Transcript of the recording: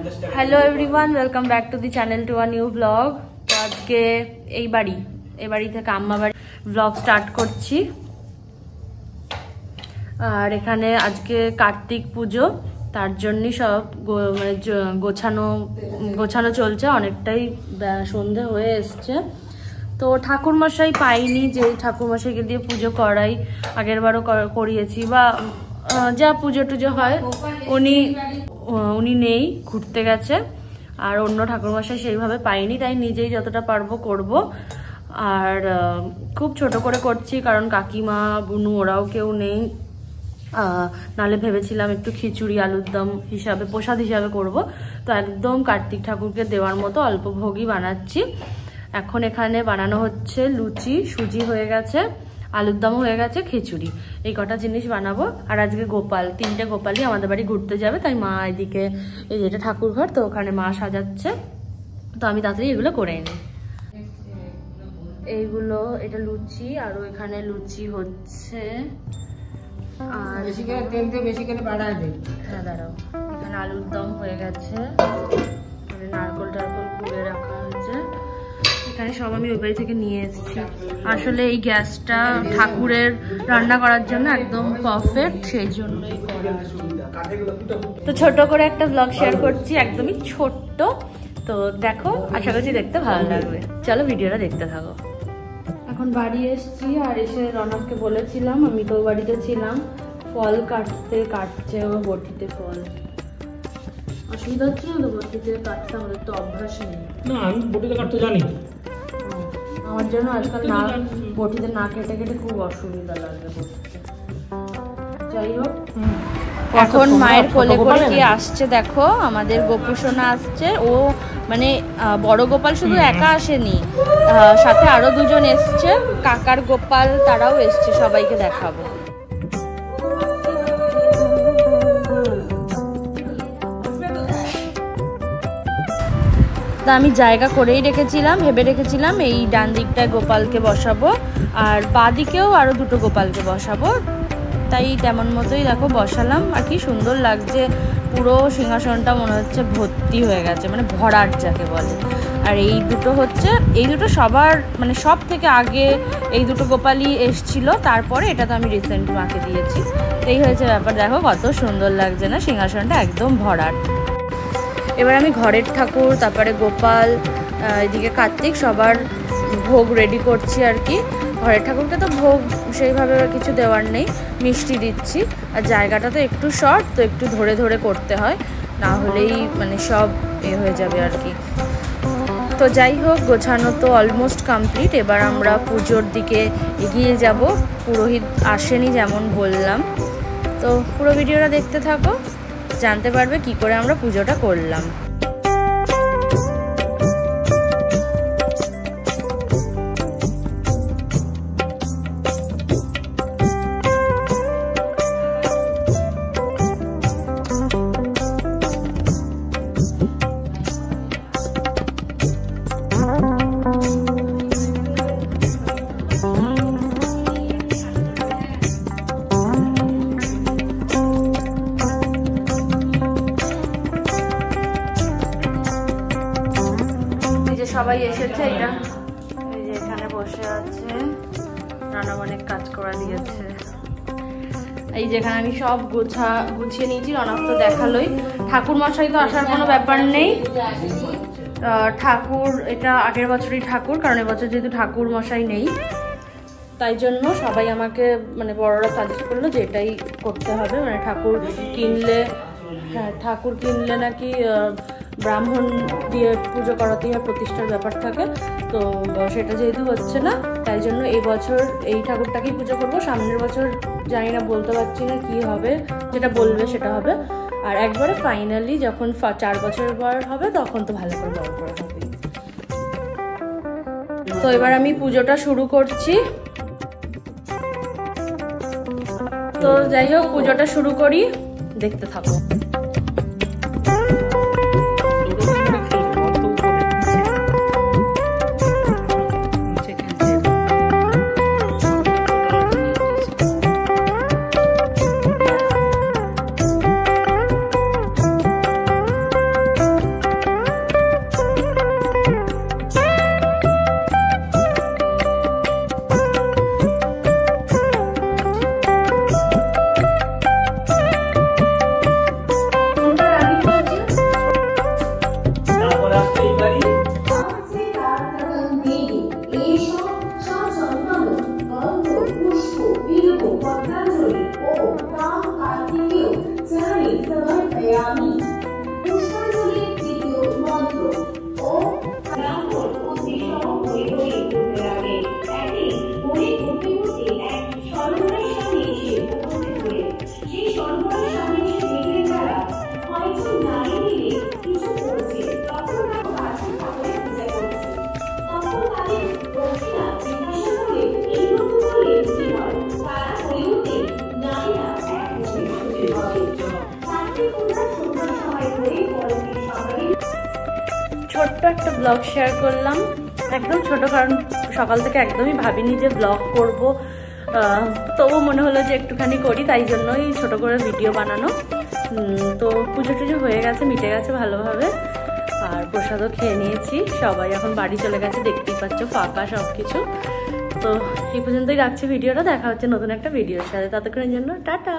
Hello everyone, welcome back to the channel to a new blog. तो आज के এই বাড়ি থেকে আম্মা বাড়ি ব্লগ স্টার্ট করছি। আর এখানে আজকে কার্তিক পুজো, তার জন্যই সব মানে গোছানো চলছে। অনেকটাই সন্ধে হয়ে এসছে। তো ঠাকুরমশাই পাইনি, যে ঠাকুরমশাইকে দিয়ে পুজো করাই, আগের বারও করিয়েছি বা যা পুজো টুজো হয়, উনি নেই, ঘুরতে গেছে। আর অন্য ঠাকুরমশাই সেইভাবে পাইনি, তাই নিজেই যতটা পারবো করব। আর খুব ছোট করে করছি, কারণ কাকিমা বুনু ওরাও কেউ নেই। নালে ভেবেছিলাম একটু খিচুড়ি আলুর দম হিসাবে, প্রসাদ হিসাবে করব। তো একদম কার্তিক ঠাকুরকে দেওয়ার মতো অল্প ভোগই বানাচ্ছি। এখন এখানে বানানো হচ্ছে লুচি, সুজি হয়ে গেছে, আলুর দমও হয়ে গেছে, খিচুড়ি, এই কটা জিনিস বানাবো। আর আজকে তিনটে গোপালই আমাদের বাড়ি ঘুরতে যাবে, তাই মা এদিকে, এই যেটা ঠাকুর ঘর, তো ওখানে মা সাজাচ্ছে। তো আমি তাড়াতাড়ি এগুলো করে নিই। এইগুলো, এটা লুচি, আরো এখানে লুচি হচ্ছে। আর বেশি করে বাড়ায় দেয়। হ্যাঁ দাঁড়াও, এখানে আলুর দম হয়ে গেছে, নারকল টারকল কুড়ে রাখা হয়েছে। এখানে সব আমি ওই বাড়ি থেকে নিয়ে এসেছি। আসলে এই গ্যাসটা ঠাকুরের রান্না করার জন্য একদম পারফেক্ট, সেই জন্যই। তো ছোট করে একটা ব্লগ শেয়ার করছি, একদমই ছোট্ট। তো দেখো, আশা করছি দেখতে ভালো লাগবে। চলো ভিডিওটা দেখতে থাকো। এখন বাড়ি এসছি, আর এসে রনককে বলেছিলাম, আমি তো বাড়িতে ছিলাম, ফল কাটছে ও বটিতে ফল। অসুবিধা হচ্ছে না তো বটিতে কাটতে? আমাদের তো অভ্যাস নেই। না, আমি বটিতে কাটতে জানি। আমার জন্য আজকাল না বটিতে না কেটে কেটে খুব অসুবিধা লাগে বটিতে। যাই হোক, এখন মায়ের কোলে করে কি আসছে দেখো, আমাদের গোপু সোনা আসছে। ও মানে বড় গোপাল শুধু একা আসেনি, সাথে আরো দুজন এসছে, কাকার গোপাল, তারাও এসছে, সবাইকে দেখাবো। তা আমি জায়গা করেই ভেবে রেখেছিলাম এই ডান দিকটায় গোপালকে বসাবো, আর বাঁ দিকেও আরো দুটো গোপালকে বসাবো। তাই তেমন মতোই দেখো বসালাম। আর কি সুন্দর লাগছে, পুরো সিংহাসনটা মনে হচ্ছে ভর্তি হয়ে গেছে, মানে ভরাট যাকে বলে। আর এই দুটো সবার মানে সব থেকে আগে এই দুটো গোপালই এসছিল, তারপরে এটা তো আমি রিসেন্ট মাকে দিয়েছি। এই হয়েছে ব্যাপার। দেখো কত সুন্দর লাগছে না, সিংহাসনটা একদম ভরাট। এবার আমি ঘরের ঠাকুর, তারপরে গোপাল, এদিকে কার্তিক, সবার ভোগ রেডি করছি আর কি। ঘরের ঠাকুরকে তো ভোগ সেইভাবে কিছু দেওয়ার নেই, মিষ্টি দিচ্ছি। আর জায়গাটা তো একটু শর্ট, তো একটু ধরে ধরে করতে হয়, না হলেই মানে সব হয়ে যাবে আর কি। তো যাই হোক, গোছানো তো অলমোস্ট কমপ্লিট। এবার আমরা পুজোর দিকে এগিয়ে যাব। পুরোহিত আসেনি যেমন বললাম। তো পুরো ভিডিওটা দেখতে থাকো, জানতে পারবে কি করে আমরা পুজোটা করলাম। সবাই এসেছে, এটা এই যে এখানে বসে আছে, রান্না অনেক কাজ করা দিয়েছে। এই যেখানে আমি সব গুছিয়ে নিয়েছি, রনক তো দেখালোই। ঠাকুর মশাই তো আসার কোনো ব্যাপার নেই। ঠাকুর এটা আগের বছরই ঠাকুর, কারণ এবছর যেহেতু ঠাকুর মশাই নেই, তাই জন্য সবাই আমাকে মানে বড়রা সাজেস্ট করলো যে এটাই করতে হবে। মানে ঠাকুর কিনলে নাকি ব্রাহ্মণ দিয়ে পুজো করাতেই হয়, প্রতিষ্ঠার ব্যাপার থাকে। তো সেটা যেহেতু হচ্ছে না, তাই জন্য এই বছর এই ঠাকুরটাকেই পুজো করবো। সামনের বছর জানি না, বলতে পারছি না কি হবে, যেটা বলবে সেটা হবে। আর একবারে ফাইনালি যখন 4 বছরের পর হবে, তখন তো ভালো করে বড় করে হবে। তো এবার আমি পুজোটা শুরু করছি। তো যাই হোক, পুজোটা শুরু করি, দেখতে থাকো। ছোট্ট একটা ব্লগ শেয়ার করলাম, একদম ছোট, কারণ সকাল থেকে একদমই ভাবিনি যে ব্লগ করব, তবু মনে হলো যে একটুখানি করি, তাই জন্যই ছোট করে ভিডিও বানানো। তো পুজো টুজো হয়ে গেছে, মিটে গেছে ভালোভাবে, আর প্রসাদও খেয়ে নিয়েছি। সবাই এখন বাড়ি চলে গেছে, দেখতেই পাচ্ছ ফাঁকা সব কিছু। তো এই পর্যন্তই রাখছি ভিডিওটা, দেখা হচ্ছে নতুন একটা ভিডিওর সাথে, ততক্ষণের জন্য টাটা।